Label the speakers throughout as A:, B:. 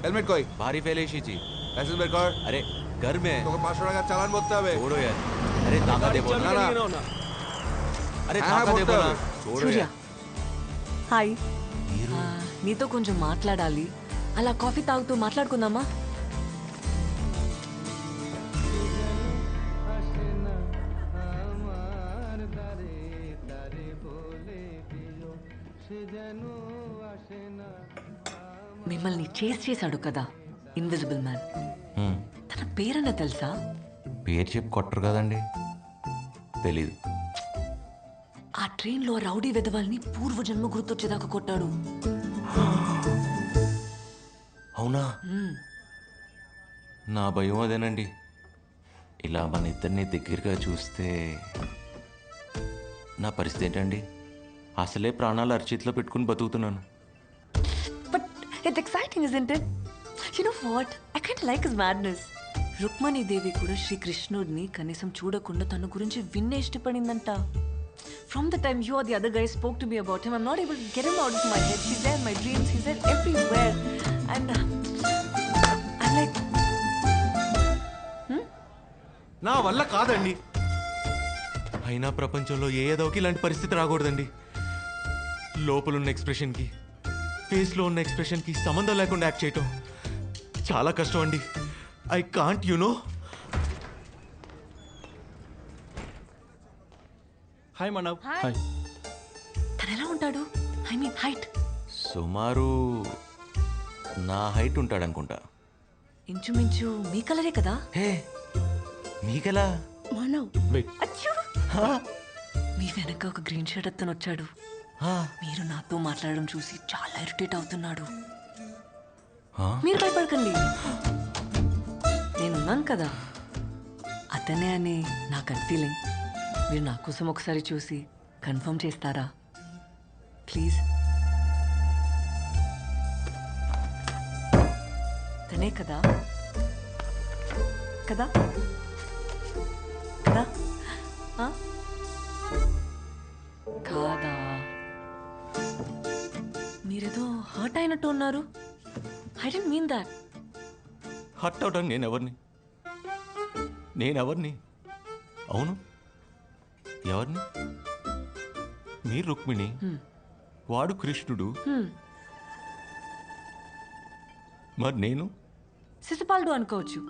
A: Helmet कोई
B: भारी फैलेशी जी।
A: Licence मेरे कर।
B: अरे घर में
A: तो 500 का चालान बोलता है
B: छोड़ो यार। अरे ताका दे बोला ना। अरे ताका दे बोला छोड़ो
C: సూర్య
B: यार।
C: హాయ్ నీతో కొంచెం మాట్లాడాలి అలా కాఫీ తాగుతూ మాట్లాడుకుందామా మిమ్మల్ని చేశాడు కదా ఇన్విజిబుల్ మ్యాన్ తన పేరన్న తెలుసా
B: పేరు చెప్పి కొట్టరు కదండి తెలీదు
C: ఆ ట్రైన్ లో రౌడీ వెధవాల్ని పూర్వజన్మ గుర్తొచ్చేదాకా కొట్టాడు
B: అవునా నా భయం అదేనండి ఇలా మన ఇద్దరిని దగ్గరగా చూస్తే నా పరిస్థితి ఏంటండి అసలే ప్రాణాలు అరచేతిలో పెట్టుకుని బతుకుతున్నాను
C: but it's exciting isn't it you know what I kind like his madness Rukmini Devi కూడా శ్రీకృష్ణుడిని కనీసం చూడకుండా తన గురించి విన్నే ఇష్టపడిందంట From the time you or the other guy spoke to me about him, I'm not able to get him out of my head. He's there in my dreams, he's there everywhere. And I'm like...
B: నా వల్ల కాదండి అయినా ప్రపంచంలో ఏదోకి ఇలాంటి పరిస్థితి రాకూడదండి లోపలున్న ఎక్స్ప్రెషన్కి ఫేస్లో ఉన్న ఎక్స్ప్రెషన్కి సంబంధం లేకుండా యాక్ట్ చేయటం చాలా కష్టం అండి I can't you know
D: hi Manav hi
C: తను ఎలా ఉంటాడు ఐ మీన్ హైట్
B: సుమారు నా హైట్ ఉంటాడనుకుంటా
C: ఇంచుమించు మీ కలరే కదా
B: హే మీకెలా
C: మానవ్
D: వెయిట్
C: అచ్చూ మీ వెనక ఒక గ్రీన్ షర్ట్ అతను వచ్చాడు మీరు నాతో మాట్లాడడం చూసి చాలా ఇరిటేట్ అవుతున్నాడు మీరు భయపడకండి నేనున్నాను కదా అతనే అని నా గట్ ఫీలింగ్ మీరు నా కోసం ఒకసారి చూసి కన్ఫర్మ్ చేస్తారా ప్లీజ్ తనే కదా కదా కదా కాదా మీరేదో హర్ట్ అయినట్టు ఉన్నారు I don't mean that
B: hurt అవడానికి నేనెవరిని అవును ఎవరిని మీరు రుక్మిణి వాడు కృష్ణుడు మరి నేను
C: శిశుపాలుడు అనుకోవచ్చు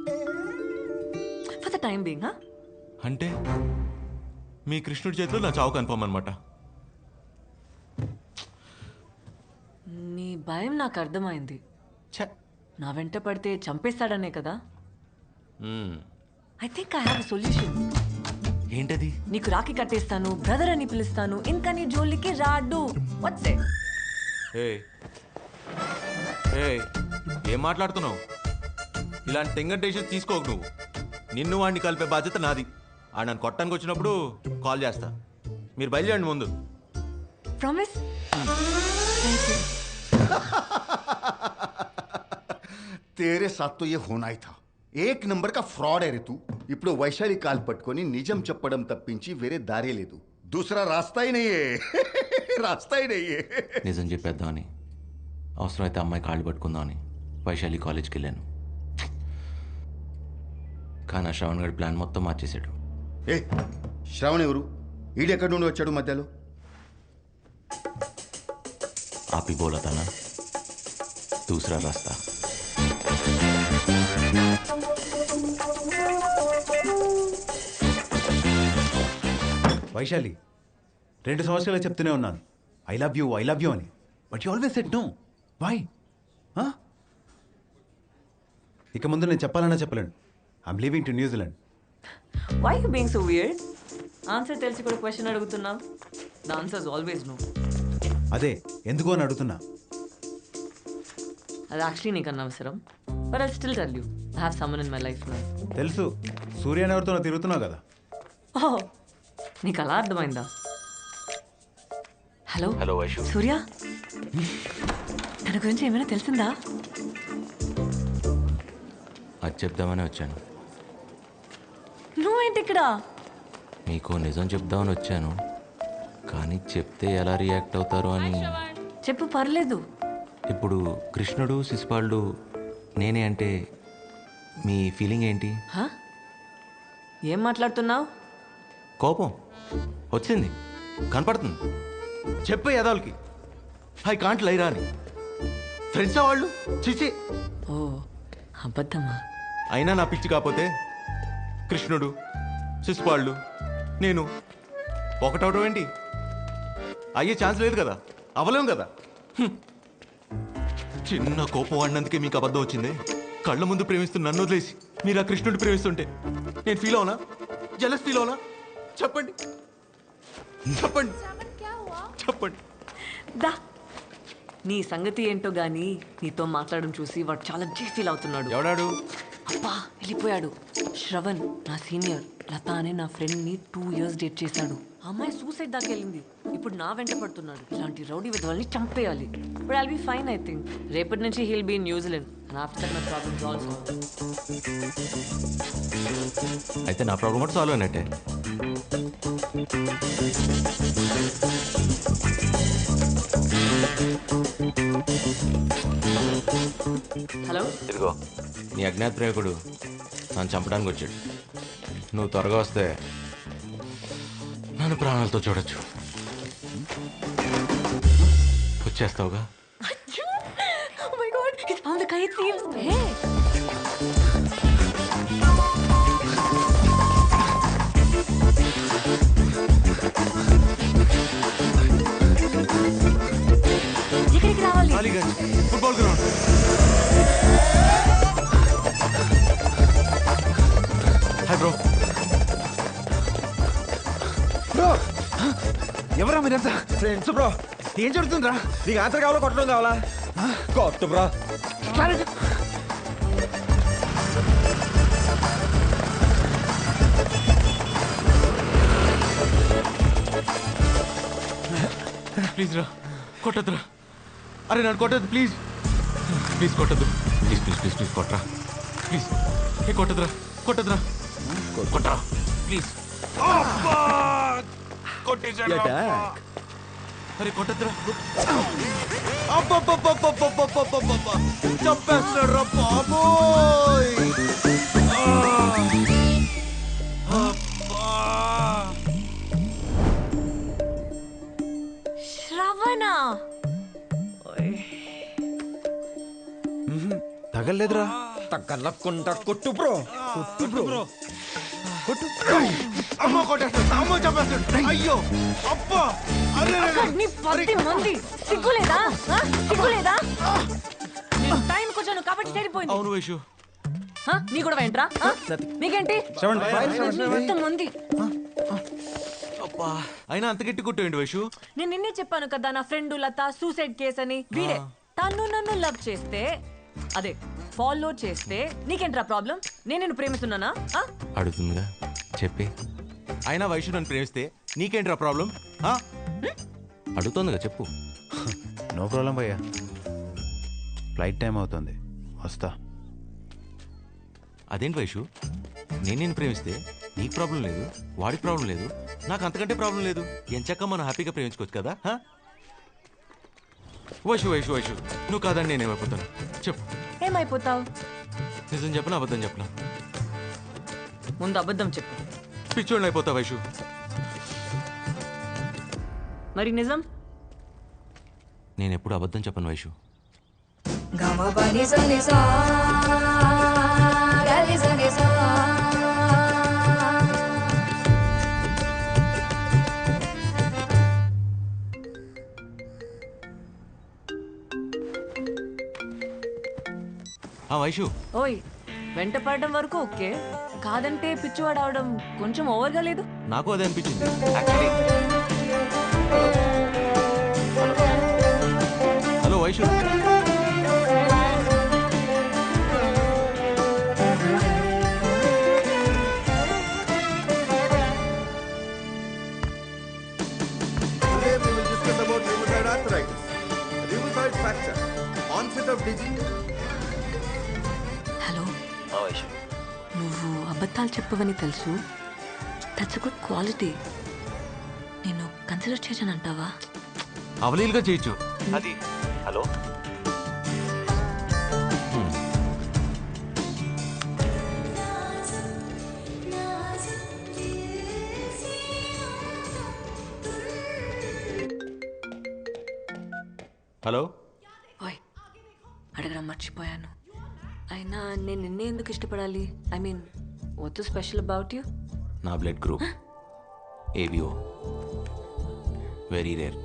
C: ఫర్ ద టైం బీయింగ్
B: అంటే మీ కృష్ణుడి చేతిలో నా చావు కన్ఫర్మ్ అనమాట
C: నీ భయం నాకు అర్థమైంది నా వెంట పడితే చంపేస్తాడనే కదా I think I have a solution
B: ఏంటది
C: నీకు రాఖీ కట్టేస్తాను బ్రదర్ అని పిలుస్తాను ఇంకా నీ జోలికి రాడు వాట్స్ ఇట్
B: ఏం మాట్లాడుతున్నావు ఇలాంటి టెంగటేషన్ తీసుకోకు నువ్వు నిన్ను వాడిని కలిపే బాధ్యత నాది ఆ నన్ను కొట్టడానికి వచ్చినప్పుడు కాల్ చేస్తా మీరు బయలుదేరండి ముందు
C: ప్రామిస్
E: तेरे साथ तो ये होना ही था एक नंबर का फ्रॉड है रे तू ఇప్పుడు వైశాలి కాల్ పట్టుకొని నిజం చెప్పడం తప్పించి వేరే దారే లేదు दूसरा रास्ता ही नहीं है रास्ता ही नहीं है
B: నిజం చెప్పేద్దామని అవసరమైతే అమ్మాయి కాళ్ళు పట్టుకుందామని వైశాలి కాలేజ్కి వెళ్ళాను కానీ ఆ శ్రవణ్ గడి ప్లాన్ మొత్తం మార్చేశాడు
E: ఏ శ్రవణ్ ఎవరు ఈడెక్కడి నుండి వచ్చాడు మధ్యలో
B: आप ही बोला था ना दूसरा रास्ता
D: వైశాలి 2 సంవత్సరాలు చెప్తూనే ఉన్నాను ఐ లవ్ యూ అని but you always said no why ఇక ముందు నేను చెప్పాలన్నా చెప్పలేను I'm leaving to New Zealand
C: why you being so weird answer తెలిసి కూడా క్వశ్చన్ అడుగుతున్నావు the answer is always no
D: అదే ఎందుకు అని అడుగుతున్నా
C: అది యాక్చువల్లీ నీకు అనవసరం but I still tell you I have someone in my life now
D: తెలుసు సూర్య ఎవరితో తిరుగుతున్నావు కదా
C: ఓహ్ నీకు అలా అర్థమైందా హలో
B: హలో వైషు
C: సూర్య తన గురించి ఏమైనా తెలిసిందా
B: అది చెప్దామని వచ్చాను
C: నువ్వేంటి ఇక్కడ
B: మీకు నిజం చెప్దామని వచ్చాను కానీ చెప్తే ఎలా రియాక్ట్ అవుతారో అని
C: చెప్పు పర్లేదు
B: ఇప్పుడు కృష్ణుడు శిశుపాలుడు నేనే అంటే మీ ఫీలింగ్ ఏంటి?
C: హా? ఏం మాట్లాడుతున్నావు?
B: కోపం వచ్చింది, కనపడుతుంది. చెప్పే యదాలకి ఐ కాంట్ లైరా అని. ఫ్రెండ్సా వాళ్ళు? చిచి.
C: ఓ అబద్ధమా?
B: అయినా నా పిచ్చి కాకపోతే కృష్ణుడు, శిశుపాళ్ళు, నేను ఒకటవడం ఏంటి? అయ్యే ఛాన్స్ లేదు కదా, అవలేం కదా. చిన్న కోపం వాడినందుకే మీకు అబద్ధం వచ్చింది. కళ్ళ ముందు ప్రేమిస్తున్న నన్ను వదిలేసి మీరు ఆ కృష్ణుడిని ప్రేమిస్తుంటే నేను ఫీల్ అవునా? జలస్ ఫీల్ అవునా? చెప్పండి చెప్పండి చెప్పండి.
C: దా నీ సంగతి ఏంటో గానీ నీతో మాట్లాడడం చూసి వాడు చాలా ఫీల్ అవుతున్నాడు.
B: ఎవడాడు?
C: అబ్బా వెళ్ళిపోయాడు. శ్రవణ్ నా సీనియర్, లత అనే నా ఫ్రెండ్ ని 2 years డేట్ చేశాడు. ఆ అమ్మాయి సూసైడ్ దాకా వెళ్ళింది. ఇప్పుడు నా వెంట పడుతున్నాడు. ఇలాంటి రౌడీ విధవల్ని చంపేయాలి. But I'll be fine I think. రేపటి నుంచి he'll be in New Zealand and after my problems all solve.
B: అయితే నా ప్రాబ్లం కూడా సాల్వ్ అయినట్టే.
C: హలో
B: ఇదిగో నీ అజ్ఞాత ప్రేమికుడు నన్ను చంపడానికి వచ్చాడు. నువ్వు త్వరగా వస్తే నన్ను ప్రాణాలతో చూడొచ్చు. వచ్చేస్తావుగా?
C: Oh my god, he's found the kite thieves. Hey. ఎక్కడికి రావాలి?
B: Aliganj football ground. Hi bro.
F: Bro ఎవరా మీరంతా? Friends bro. ఏం జరుగుతుందిరా? నీకు ఆన్సర్ కావాలా కొట్టడం కావాలా? కొట్టు బ్రో.
B: ప్లీజ్ రా, కొట్టద్దురా. అరే నన్ను కొట్టద్దు ప్లీజ్. ప్లీజ్ కొట్టద్దు. ప్లీజ్ ప్లీజ్ ప్లీజ్ ప్లీజ్ కొట్టరా ప్లీజ్. ఏ కొట్టద్దురా, కొట్టద్దురా, కొట్టరా ప్లీజ్. కొట్టేశాడు. అరే కొట్టద్దురా. చంపేస్తాడు రా బాబోయ్.
C: శ్రవణ
F: తగలేదురా. తగ్గలకుండా కొట్టు బ్రో. కొట్టు బ్రో. కొట్టు.
B: అమ్మ కొట్టేస్తాడు. అమ్మ చంపేస్తాడు. అయ్యో అబ్బా. అరే
C: నీ 10 మంది సిగ్గులేదా? ఆ? సిగ్గులేదా? నేను టైం కొంచెం కాబట్టి సరిపోయింది.
B: అవును వైషు.
C: ఆ? నీ కూడా వెంట్రా? ఆ? మీకేంటి? మంది
B: అబ్బా అయినా అంత గట్టి కొట్టేయండి వైషు.
C: నేను నిన్నే చెప్పాను కదా నా ఫ్రెండ్ లత సూసైడ్ కేస్ అని. వీడే తను నన్ను లవ్ చేస్తే, అదే ఫాలో చేస్తే నీకేంట్రా ప్రాబ్లం? నేను నిన్ను ప్రేమిస్తున్నానా?
B: అడుగుతుందిగా చెప్పి. అయినా వైషు నన్ను ప్రేమిస్తే నీకేంట్రా ప్రాబ్లం? అడుగుతుందిగా చెప్పు.
D: నో ప్రాబ్లం భయ్యా. ఫ్లైట్ టైం అవుతుంది, వస్తా.
B: అదేంటి వైషు, నేను నిన్ను ప్రేమిస్తే నీకు ప్రాబ్లం లేదు, వాడికి ప్రాబ్లం లేదు, నాకు అంతకంటే ప్రాబ్లం లేదు. ఎంచక్క మనం హ్యాపీగా ప్రేమించుకోవచ్చు కదా. వైషు వైషు వైషు నువ్వు కాదని నేనేమైపోతాను చెప్పు.
C: ఏమైపోతావు?
B: నిజం చెప్పనా అబద్ధం చెప్పనా?
C: ముందు అబద్ధం చెప్పు.
B: పిచ్చోళ్ళు అయిపోతా వైషు.
C: మరి నిజం?
B: నేను ఎప్పుడు అబద్ధం చెప్పను వైషు. వైషు
C: ఓయ్ వెంట పడడం వరకు ఓకే, కాదంటే పిచ్చివాడు అవడం కొంచెం ఓవర్గా లేదు?
B: నాకు అదే అనిపించింది. Hello Vaishu.
A: Today we will discuss about rheumatoid arthritis, rheumatoid fracture, onset of disease.
C: Hello, నువ్వు అబద్ధాలు చెప్పవని తెలుసు. That's good quality. నేను కన్సిడర్ చేశాను అంటావా?
B: అవలీలుగా చేయొచ్చు అది. Hello hello.
C: ఓయ్ అడగడం మర్చిపోయాను. అయినా నేను నిన్నే ఎందుకు ఇష్టపడాలి? I mean what special about you?
B: నా blood group ABO. Very rare.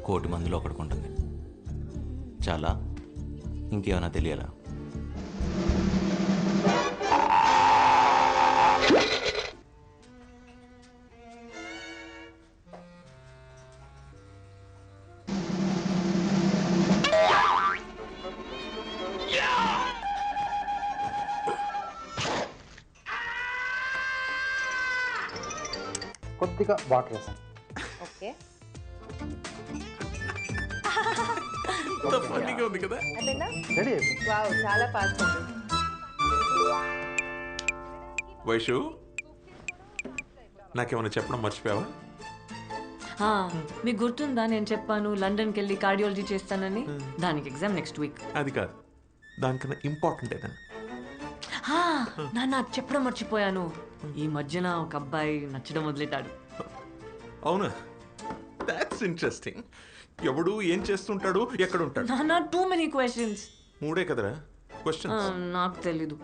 B: 1,000,000 మందిలో ఒకటికి ఉంటుంది. చాలా. ఇంకేమైనా తెలియాలా?
G: కొద్దిగా వాటర్ వేసాను.
H: ఓకే
B: ఉంది కదా.
G: రెడీ
H: వావ్ చాలా ఫాస్ట్ ఉంది.
I: వైషు, నాకేమైనా చెప్పడం మర్చిపోయావా?
C: మీకు గుర్తుందా నేను చెప్పాను లండన్కి వెళ్ళి కార్డియాలజీ చేస్తానని? దానికి ఎగ్జామ్ నెక్స్ట్ వీక్.
I: అది కాదు, దానికన్నా ఇంపార్టెంట్ ఏదన్నా.
C: నాన్న చెప్పడం మర్చిపోయాను. ఈ మధ్యన ఒక అబ్బాయి నచ్చడం మొదలెట్టాడు.
I: అవునా? That's interesting. ఎవడు ఏం చేస్తుంటాడు, ఎక్కడ ఉంటాడు?
C: నాన్న టూ మెనీ క్వశ్చన్స్.
I: 3 కదరా క్వశ్చన్.
C: నాకు తెలీదు.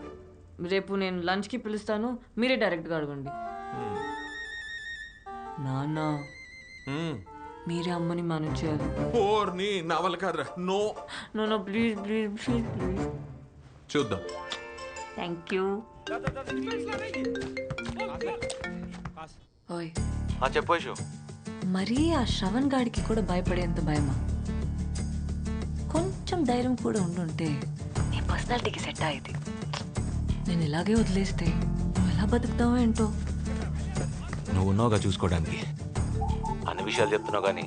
C: రేపు నేను లంచ్కి పిలుస్తాను, మీరే డైరెక్ట్గా అడగండి. నాన్న మీరే అమ్మని మేనేజ్ చేయాలి.
I: ఓర్ని నా వల్ల కాదురా. No
C: no please please please please.
I: చూద్దాం.
C: Thank you. ఓయ్
B: చెప్పు వైషు.
C: మరీ ఆ శ్రవణ్ గాడికి కూడా భయపడేంత భయమా? కొంచెం ధైర్యం కూడా ఉండుంటే నీ పర్సనాలిటీకి సెట్ అయ్యేది. నేను ఇలాగే వదిలేస్తే నువ్వు ఎలా బతుకుతావో ఏంటో.
B: నువ్వు ఉన్నావుగా చూసుకోవడానికి. అన్ని విషయాలు చెప్తున్నావు కానీ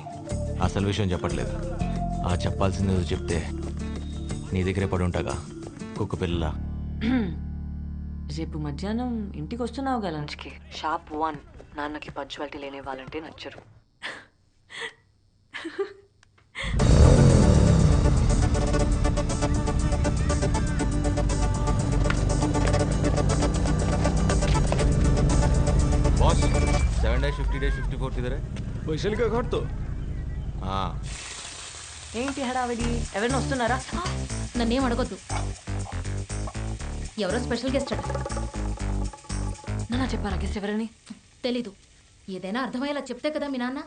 B: అసలు విషయం చెప్పట్లేదు. ఆ చెప్పాల్సింది ఏదో చెప్తే నీ దగ్గరే పడి ఉంటాగా కుక్క పిల్ల.
C: రేపు మధ్యాహ్నం ఇంటికి వస్తున్నావుగా లంచ్కి. షాప్ 1. నాన్నకి పంచువాలిటీ లేని వాళ్ళంటే నచ్చరు.
B: बॉस 7 days 50 days 54 किधर है?
F: వైశాలి కా ఘాట్ తో.
B: हाँ
C: ఏంటి హడావిడి? ఎవరైనా వస్తున్నారా?
H: నన్నేం అడగొద్దు. ఎవరో స్పెషల్ గెస్ట్ అట.
C: నాన్న చెప్పారా గెస్ట్ ఎవరని?
H: తెలీదు. ఏదైనా అర్థమయ్యేలా చెప్తే కదా మీ నాన్న.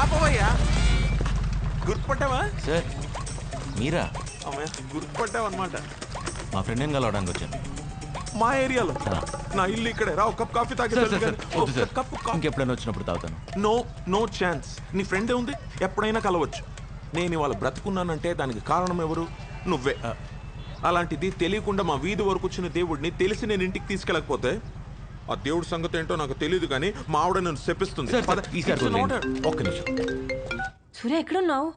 I: ఆపవయ్యా. గుర్తుపట్టావా?
B: సార్ మీరా?
I: గుర్తుపట్టావు అనమాట.
B: మా ఫ్రెండ్ కలవడానికి వచ్చాను.
I: మా ఏరియాలో. నా ఇల్లు ఇక్కడే. రా ఒక కప్ కాఫీ తాగి.
B: ఇంకెప్పుడైనా వచ్చినప్పుడు తాగుతాను.
I: No chance. నీ ఫ్రెండే ఉంది, ఎప్పుడైనా కలవచ్చు. నేను ఇవాళ బ్రతుకున్నానంటే దానికి కారణం ఎవరు? నువ్వే. అలాంటిది తెలియకుండా మా వీధి వరకు వచ్చిన దేవుడిని తెలిసి నేను ఇంటికి తీసుకెళ్ళకపోతే ఆ దేవుడి సంగతి ఏంటో నాకు తెలియదు, కానీ మా ఆవిడ నన్ను శపిస్తుంది.
B: ఒక్క నిమిషం.
C: సూర్య ఎక్కడున్నావు?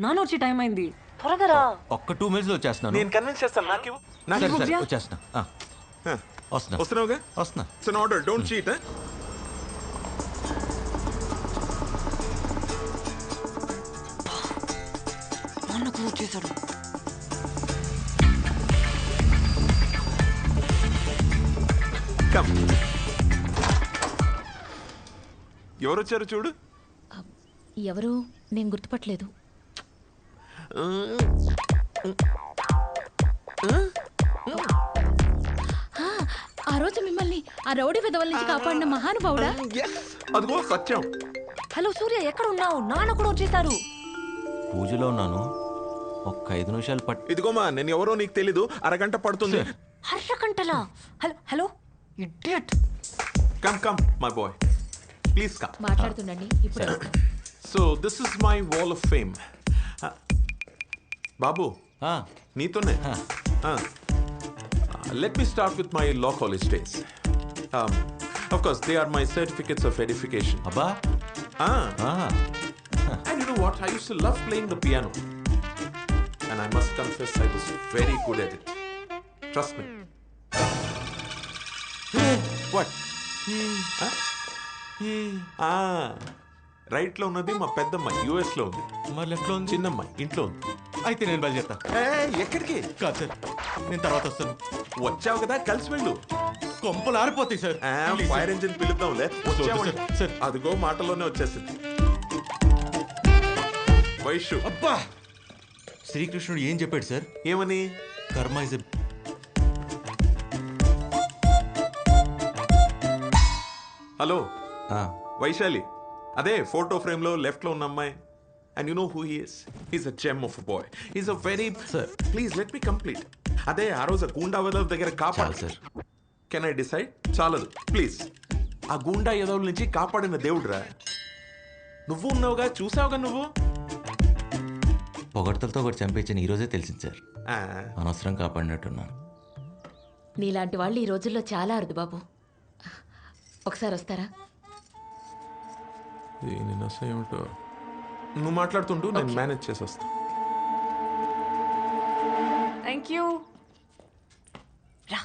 C: నాన్న వచ్చే టైం అయింది, త్వరగా రా.
B: ఒక్క 2 minutes లో వచ్చేస్తున్నాను.
I: నేను కన్విన్స్ చేస్తాను.
B: వచ్చేస్తున్నా.
I: వస్తున్నావుగా?
B: వస్తున్నా.
I: It's an order, don't cheat.
C: నాన్న కూడా వచ్చేసాడు.
I: ఎవరు వచ్చారు చూడు.
H: ఎవరు? నేను గుర్తుపట్టలేదు. ఆ రోజు మిమ్మల్ని ఆ రౌడీ విధవల నుంచి కాపాడిన మహానుభావుడా?
I: అదిగో సత్యం.
C: హలో సూర్య ఎక్కడ ఉన్నావు? నాన్న కూడా వచ్చేసారు.
B: పూజలో ఉన్నాను. ఒక్క 5 నిమిషాలు
I: ఇదిగోమా, నేను ఎవరో నీకు తెలీదు. అరగంట పడుతుంది.
C: అరగంటలా? Hello hello idiot.
I: Come my boy, please come.
H: మాట్లాడుతుండండి ఇప్పుడు.
I: So this is my wall of fame. బాబు నీతోనే. Let me start with my law college days. Of course, they are my certificates of edification.
B: Abba?
I: And you know what? I used to love playing the piano. And I must confess, I was very good at it. Trust me. What? Right లో ఉన్నది మా పెద్దమ్మాయి, US లో ఉంది.
B: మరి left లో ఉంది
I: చిన్నమ్మాయి, ఇంట్లో ఉంది.
B: అయితే నేను బయలుదేరుతా.
I: ఎక్కడికి?
B: కాదు సార్, నేను తర్వాత వస్తాను.
I: వచ్చావు కదా, కలిసి వెళ్ళు.
B: కొంపలు ఆరిపోతాయి సార్.
I: ఫైర్ ఇంజిన్ పిలుద్దాంలే.
B: Sir, sir.
I: అదిగో మాటల్లోనే వచ్చేసింది. వైషు,
B: అబ్బా, శ్రీకృష్ణుడు ఏం చెప్పాడు సార్?
I: ఏమని?
B: కర్మ ఇస్
I: హలో, వైశాలి, అదే ఫోటో ఫ్రేమ్ లో లెఫ్ట్ లో ఉన్న అమ్మాయి. And you know who he is? He's a gem of a boy. He's a very
B: sir.
I: Please let me complete. అదే ఆ రోజు గూండా వెదవ దగ్గర కాపాడు
B: సార్.
I: Can I decide? చాలదు ప్లీజ్. ఆ గూండా ఎదవుల నుంచి కాపాడిన దేవుడురా నువ్వు. ఉన్నావుగా, చూసావుగా నువ్వు.
B: పొగడ్తలతో ఒకటి చంపేచ్చని ఈ రోజే తెలిసింది సార్. అనవసరం కాపాడినట్టున్నాను.
H: నీలాంటి వాళ్ళు ఈ రోజుల్లో చాలా అరుదు బాబు. ఒకసారి వస్తారా?
I: దీని నస ఏమిటో. నువ్వు మాట్లాడుతుంటూ నేను మేనేజ్ చేసి వస్తా.
C: Thank you. రా,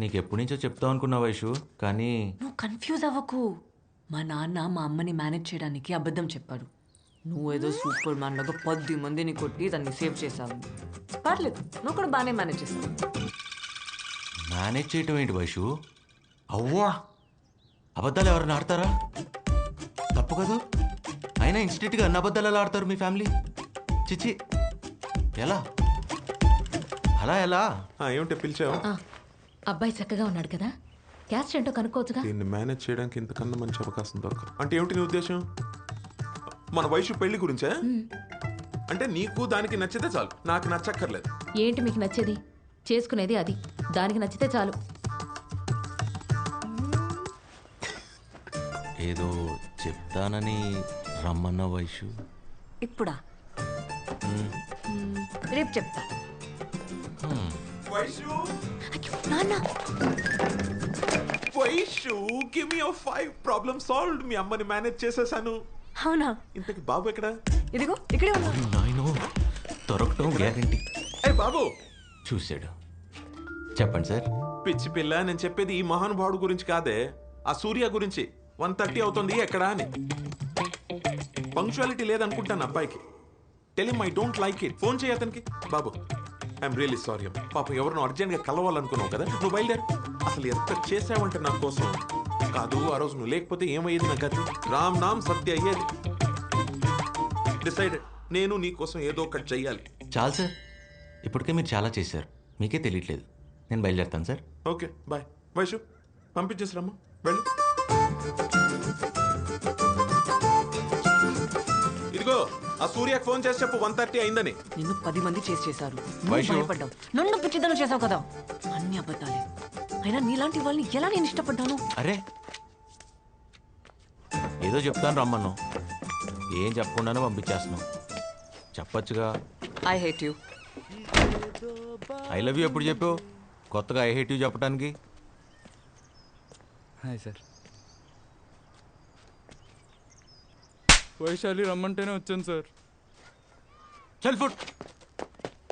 B: నీకు ఎప్పటి నుంచో చెప్తావు అనుకున్నా వైషు, కానీ
C: నువ్వు కన్ఫ్యూజ్ అవ్వకు. మా నాన్న మా అమ్మని మేనేజ్ చేయడానికి అబద్ధం చెప్పాడు. నువ్వేదో సూపర్ మ్యాన్ లాగా 10 మందిని కొట్టి దాన్ని సేవ్ చేసావు. పర్లేదు, నువ్వు కూడా బాగానే మేనేజ్ చేస్తావు.
B: మేనేజ్ చేయటం ఏంటి వైషు? అవ్వా, అబద్ధాలు ఎవరైనా ఆడతారా? తప్పు కదా. అయినా ఇన్స్టిట్యూట్గా అన్ని అబద్ధాలు ఎలా ఆడతారు మీ ఫ్యామిలీ? చిచి, ఎలా అలా ఎలా?
I: ఏమిటో పిలిచావు?
H: అబ్బాయి చక్కగా ఉన్నాడు కదా, క్యాస్ట్ ఏంటో కనుక్కోవచ్చుగా.
I: దీన్ని మేనేజ్ చేయడానికి ఇంతకన్నా మంచి అవకాశం దొరకదు. అంటే ఏమిటి నీ ఉద్దేశం? మన వయసు పెళ్లి గురించే? అంటే నీకు దానికి నచ్చితే చాలు, నాకు నచ్చక్కర్లేదు.
H: ఏంటి మీకు నచ్చేది? చేసుకునేది అది, దానికి నచ్చితే చాలు.
B: ఏదో చెప్తానని రమ్మన్న వైషు.
C: ఇప్పుడా? రేపు చెప్తా.
I: వైషు,
C: అయ్యో, నాన్న.
I: Vaishu, give me 5 problem solved. మీ అమ్మని మేనేజ్ చేసేసాను.
C: అవునా?
I: ఇంతకి బాబు ఎక్కడ?
C: ఇదిగో ఇక్కడే ఉన్నా.
B: నాయనో, దొరకటం గ్యారంటీ.
I: ఏ బాబు,
B: చూశాడు. చెప్పండి సార్.
I: పిచ్చి పిల్ల, నేను చెప్పేది ఈ మహానుభావుడు గురించి కాదే, ఆ సూర్య గురించి. 1:30 అవుతుంది, ఎక్కడా అని. పంక్చువాలిటీ లేదనుకుంటాను అబ్బాయికి. Tell him I don't like it. Phone చేయి అతనికి. బాబు, ఐఎమ్ రియలీ సారీ. పాపం ఎవరినో అర్జెంట్గా కలవాలనుకున్నావు కదా, నువ్వు బయలుదేరు. అసలు ఎంత చేసావంటే నా కోసం. కాదు, ఆ రోజు నువ్వు లేకపోతే ఏమయ్యేది నా గతి? రామ్ నామ్ సత్య అయ్యేది. డిసైడెడ్, నేను నీ కోసం ఏదో ఒకటి చెయ్యాలి.
B: చాలు సార్, ఇప్పటికే మీరు చాలా చేశారు, మీకే తెలియట్లేదు. నేను బయలుదేరుతాను సార్.
I: Okay, bye. వైషు, పంపించేసిరమ్మా, వెళ్ళు. ఇదిగో, ఆ సూర్యకి ఫోన్ చేసి చెప్పు 1:30 అయిందని.
C: నిన్ను 10 మంది చేశారు.
B: వైషు.
C: నువ్వు భయపడ్డావు. నన్ను పిచ్చిదనం చేసావు కదా. అన్ని అబద్ధాలే. అయినా నీలాంటి వాళ్ళని ఎలా నేను ఇష్టపడ్డాను?
B: అరే, ఏదో చెప్తాను రమ్మన్నావు, ఏం చెప్పకుండానే పంపించేస్తున్నావు. చెప్పచ్చుగా.
C: I hate you.
B: I love you ఎప్పుడు చెప్పావు? కొత్తగా ఐ హేట్ యూ చెప్పడానికి.
F: Hi sir. వైశాలి రమ్మంటేనే వచ్చాను సార్.
B: చల్ ఫుట్.